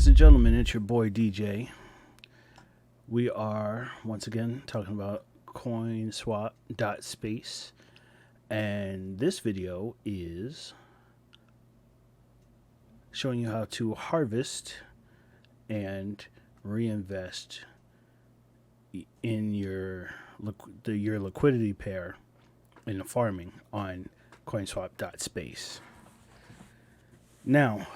Ladies and gentlemen, it's your boy DJ. We are once again talking about CoinSwapSpace, and this video is showing you how to harvest and reinvest in your liquidity pair in the farming on CoinSwapSpace. Now,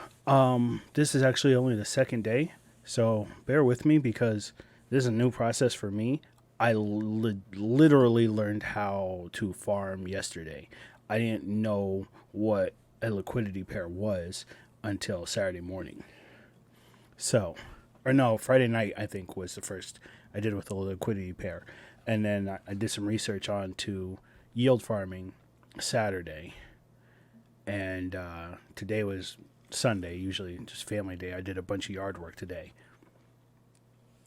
this is actually only the second day, so bear with me because this is a new process for me. I literally learned how to farm yesterday. I didn't know what a liquidity pair was until Saturday morning. Friday night, I think, was the first I did with a liquidity pair. And then I did some research on to yield farming Saturday. And today was Sunday, usually just family day. I did a bunch of yard work today.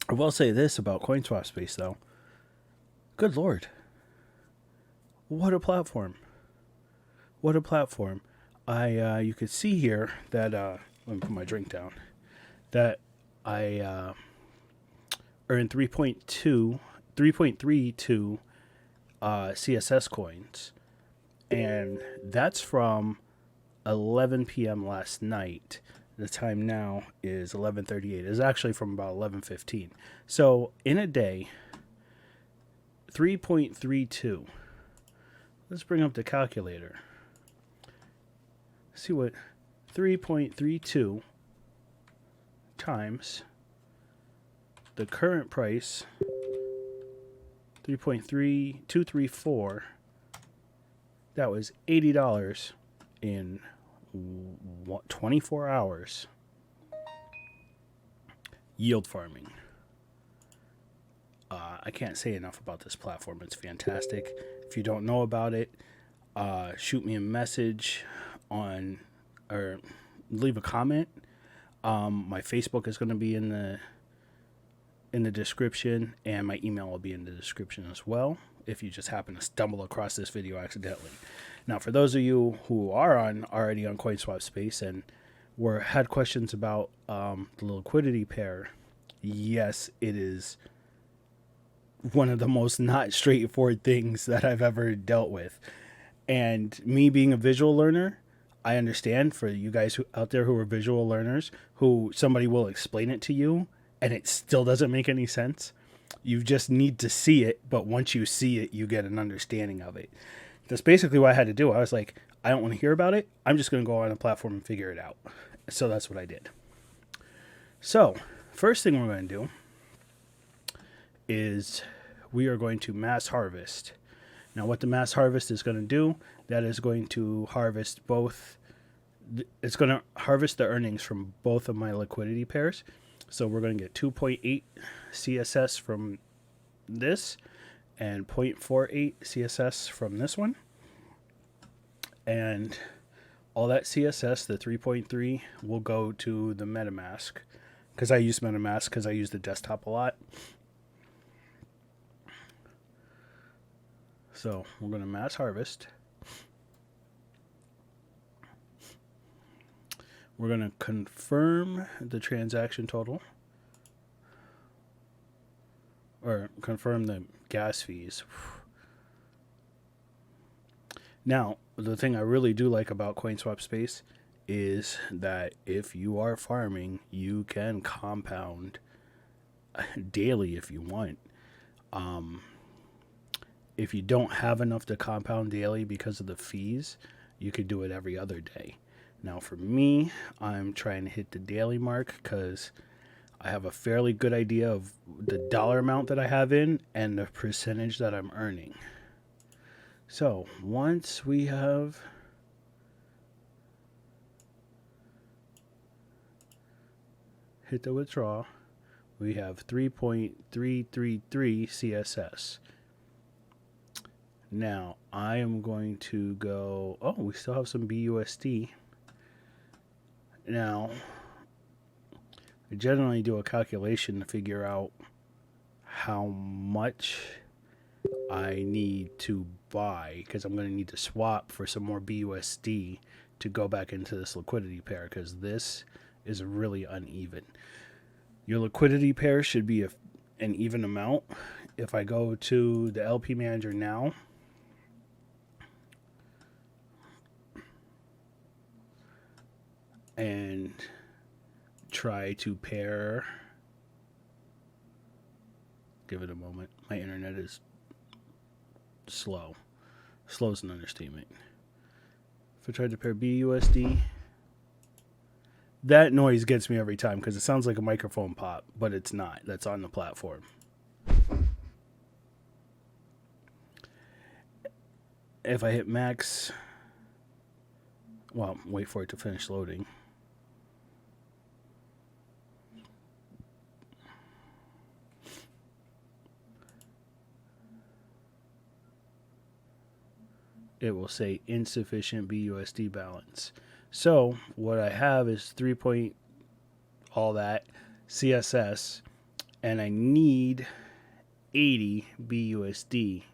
I will say this about CoinSwapSpace, though. Good Lord. What a platform. What a platform. You could see here that, let me put my drink down, that I earned 3.32 CSS coins. And that's from 11 p.m. last night. The time now is 11:38. It's actually from about 11:15. So in a day, 3.32. Let's bring up the calculator. See what 3.32 times the current price, 3.3234. That was $80 in 24 hours. Yield farming. I can't say enough about this platform. It's fantastic. If you don't know about it, shoot me a message or leave a comment. My Facebook is going to be in the description, and my email will be in the description as well, if you just happen to stumble across this video accidentally. Now, for those of you who are already on CoinSwapSpace and had questions about the liquidity pair, yes, it is one of the most not straightforward things that I've ever dealt with. And me being a visual learner, I understand for you guys out there who are visual learners, who somebody will explain it to you and it still doesn't make any sense. You just need to see it, but once you see it, you get an understanding of it. That's basically what I had to do. I was like, I don't want to hear about it. I'm just going to go on a platform and figure it out. So that's what I did. So, first thing we're going to do is we are going to mass harvest. Now, what the mass harvest is going to do, that is going to harvest it's going to harvest the earnings from both of my liquidity pairs. So we're going to get 2.8 CSS from this and 0.48 CSS from this one. And all that CSS, the 3.3, will go to the MetaMask, because I use MetaMask because I use the desktop a lot. So we're going to mass harvest. We're going to confirm the transaction total, or confirm the gas fees. Now, the thing I really do like about CoinSwapSpace is that if you are farming, you can compound daily if you want. If you don't have enough to compound daily because of the fees, you could do it every other day. Now, for me, I'm trying to hit the daily mark because I have a fairly good idea of the dollar amount that I have in and the percentage that I'm earning. So, once we have hit the withdraw, we have 3.333 CSS. Now, I am going to go, we still have some BUSD. Now, I generally do a calculation to figure out how much I need to buy, because I'm going to need to swap for some more BUSD to go back into this liquidity pair, because this is really uneven. Your liquidity pair should be an even amount. If I go to the LP manager now, and try to pair, give it a moment. My internet is slow. Slow is an understatement. If I tried to pair BUSD, that noise gets me every time because it sounds like a microphone pop, but it's not. That's on the platform. If I hit max, well, wait for it to finish loading. It will say insufficient BUSD balance. So what I have is 3 point all that CSS, and I need 80 BUSD.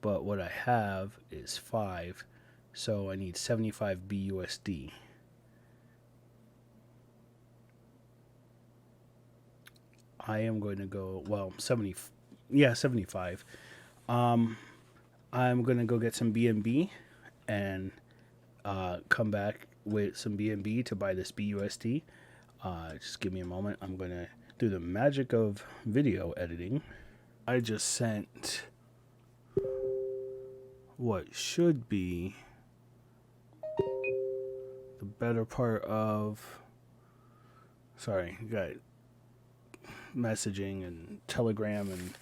But what I have is 5, so I need 75 BUSD. I am going to go, well, 75. I'm going to go get some BNB and come back with some BNB to buy this BUSD. Just give me a moment. I'm going to do the magic of video editing. I just sent what should be the better part of, sorry, got messaging and Telegram and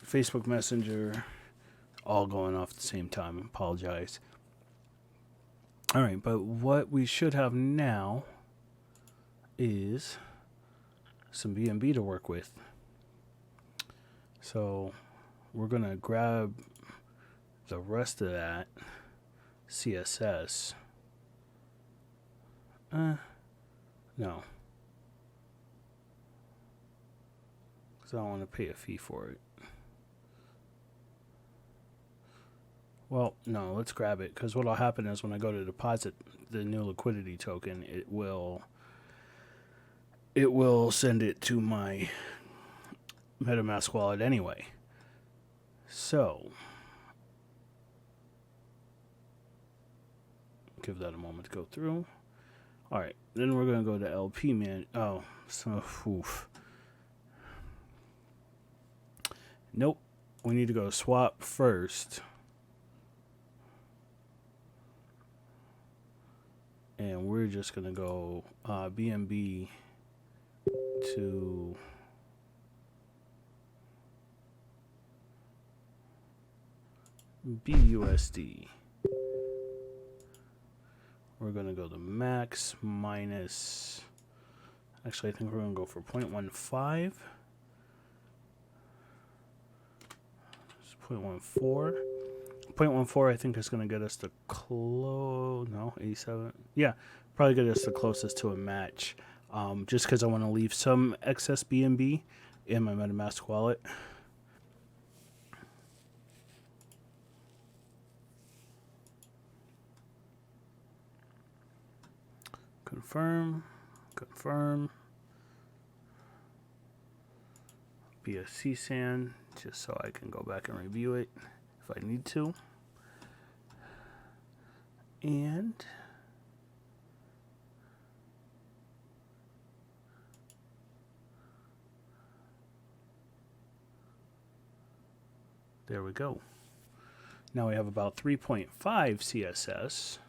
Facebook Messenger all going off at the same time. Apologize. All right, but what we should have now is some BNB to work with. So we're going to grab the rest of that CSS. No. Because I don't want to pay a fee for it. Well, no, let's grab it. Because what will happen is when I go to deposit the new liquidity token, it will send it to my MetaMask wallet anyway. So give that a moment to go through. All right, then we're going to go to LP man. Oh, so oof. Nope. We need to go swap first. And we're just going to go BNB to BUSD. We're going to go the max minus, actually I think we're going to go for 0.15. 0.14. 0.14 I think is going to get us the no, 87. Yeah, probably get us the closest to a match. Just because I want to leave some excess BNB in my MetaMask wallet. Confirm. Be a CSAN just so I can go back and review it if I need to. And there we go. Now we have about 3.5 CSS.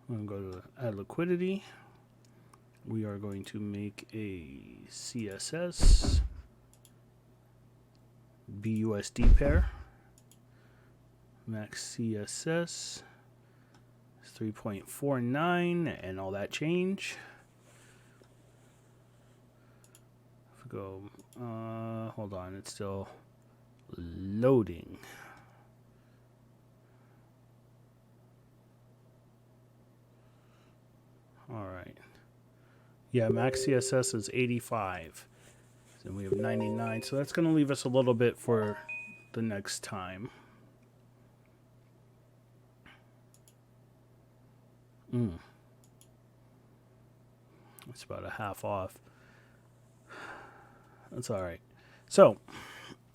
I'm going to go to add liquidity. We are going to make a CSS BUSD pair. Max CSS is 3.49 and all that change. If we go, hold on, it's still loading. All right. Yeah, max CSS is 85. And we have 99. So that's going to leave us a little bit for the next time. It's about a half off. That's all right. So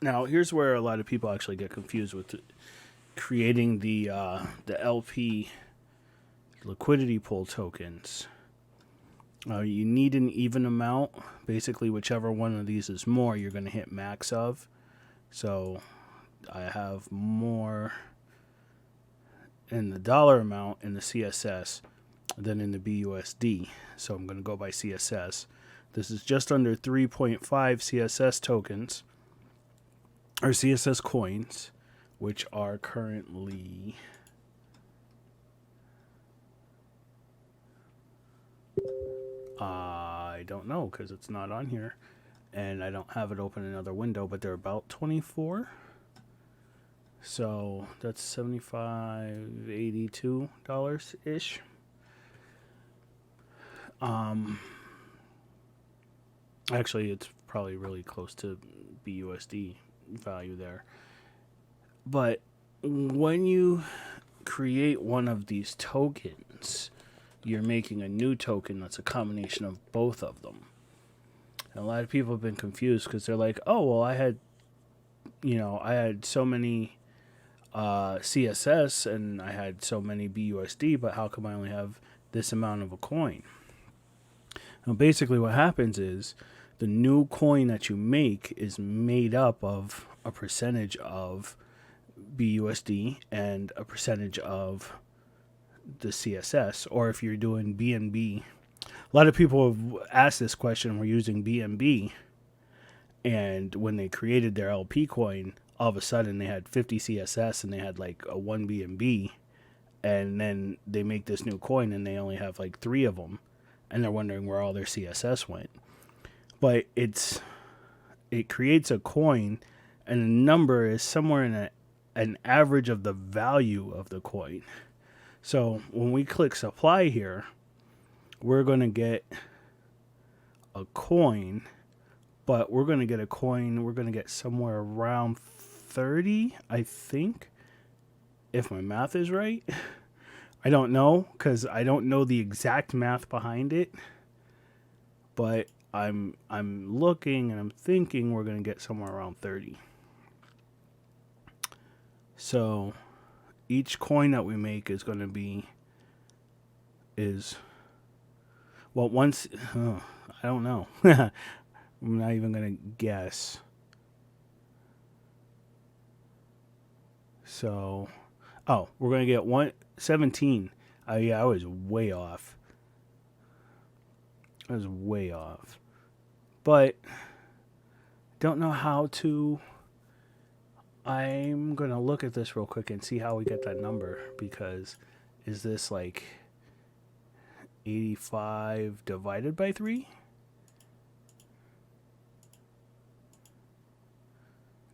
now here's where a lot of people actually get confused with creating the LP liquidity pool tokens. You need an even amount. Basically, whichever one of these is more, you're going to hit max of. So I have more in the dollar amount in the CSS than in the BUSD. So I'm going to go by CSS. This is just under 3.5 CSS tokens, or CSS coins, which are currently... I don't know because it's not on here and I don't have it open in another window, but they're about 24. So that's $75, $82 ish. Actually, it's probably really close to BUSD value there. But when you create one of these tokens, you're making a new token that's a combination of both of them. And a lot of people have been confused because they're like, oh, well, I had so many CSS and I had so many BUSD, but how come I only have this amount of a coin? Now, basically what happens is the new coin that you make is made up of a percentage of BUSD and a percentage of the CSS. Or if you're doing BNB, a lot of people have asked this question. We're using BNB, and when they created their LP coin, all of a sudden they had 50 CSS and they had like a 1 BNB, and then they make this new coin and they only have like 3 of them, and they're wondering where all their CSS went. But it creates a coin, and the number is somewhere in an average of the value of the coin. So when we click supply here, we're going to get a coin, but we're going to get somewhere around 30, I think, if my math is right. I don't know, because I don't know the exact math behind it, but I'm looking and I'm thinking we're going to get somewhere around 30. So each coin that we make is going to be once I don't know. I'm not even going to guess. So we're going to get 117. I was way off. But don't know how to. I'm going to look at this real quick and see how we get that number, because is this like 85 divided by 3?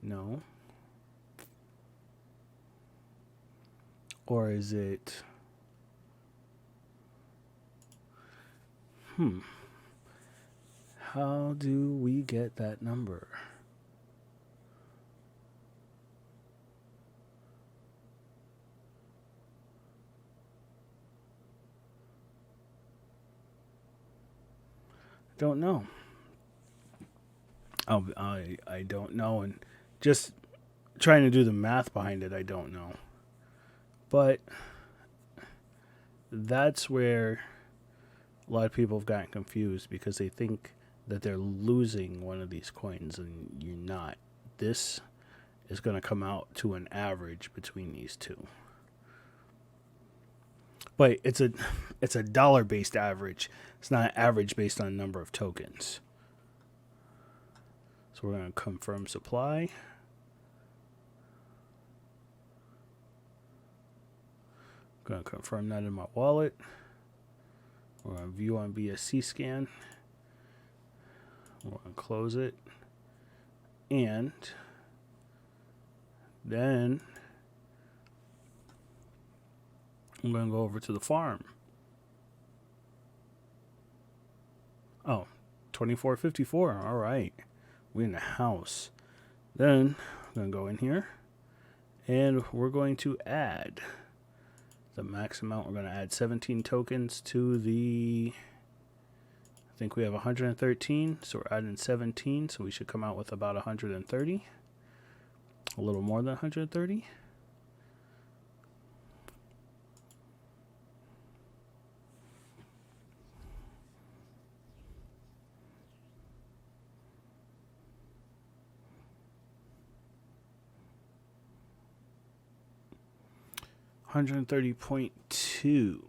No. Or is it... How do we get that number? Don't know. I don't know, and just trying to do the math behind it, I don't know. But that's where a lot of people have gotten confused, because they think that they're losing one of these coins, and you're not. This is going to come out to an average between these two. But it's a dollar-based average. It's not an average based on number of tokens. So we're going to confirm supply. I'm going to confirm that in my wallet. We're going to view on BSC scan. We're going to close it. And then I'm going to go over to the farm. Oh, 2454. All right. We're in the house. Then I'm going to go in here, and we're going to add the max amount. We're going to add 17 tokens to the, I think we have 113, so we're adding 17, so we should come out with about 130, a little more than 130. $130.2.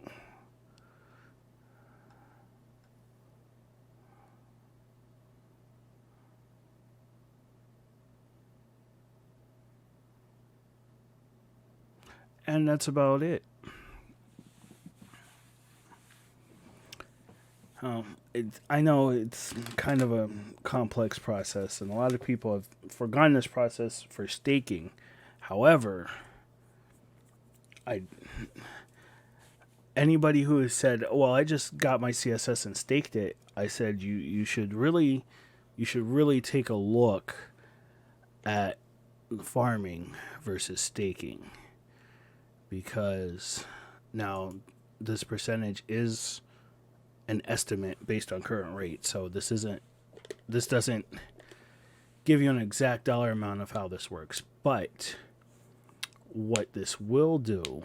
And that's about it. I know it's kind of a complex process, and a lot of people have forgotten this process for staking. However, anybody who has said, "Well, I just got my CSS and staked it," I said you should really take a look at farming versus staking, because now this percentage is an estimate based on current rate. So this doesn't give you an exact dollar amount of how this works, but what this will do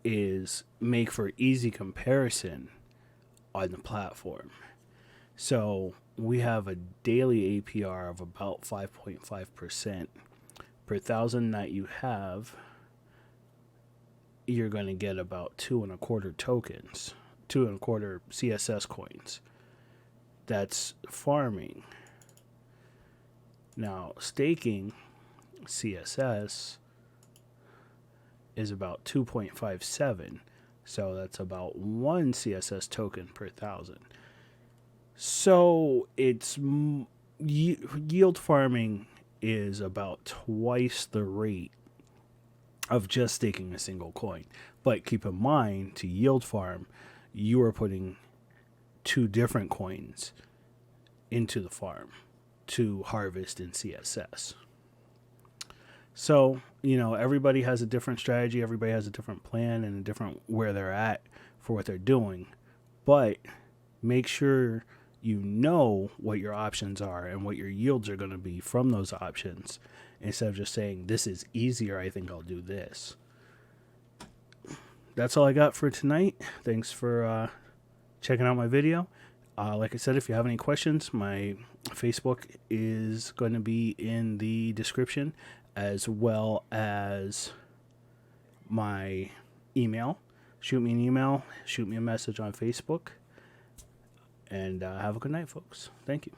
is make for easy comparison on the platform. So we have a daily APR of about 5.5%. Per 1,000 that you have, you're going to get about 2.25 tokens, 2.25 CSS coins. That's farming. Now, staking CSS is about 2.57, so that's about 1 CSS token per 1,000. So it's yield farming is about twice the rate of just staking a single coin. But keep in mind, to yield farm, you are putting 2 different coins into the farm to harvest in CSS. So, everybody has a different strategy, everybody has a different plan and a different where they're at for what they're doing. But make sure you know what your options are and what your yields are going to be from those options, instead of just saying, this is easier, I think I'll do this. That's all I got for tonight. Thanks for checking out my video. Like I said, if you have any questions, my Facebook is going to be in the description, as well as my email. Shoot me an email, shoot me a message on Facebook, and have a good night, folks. Thank you.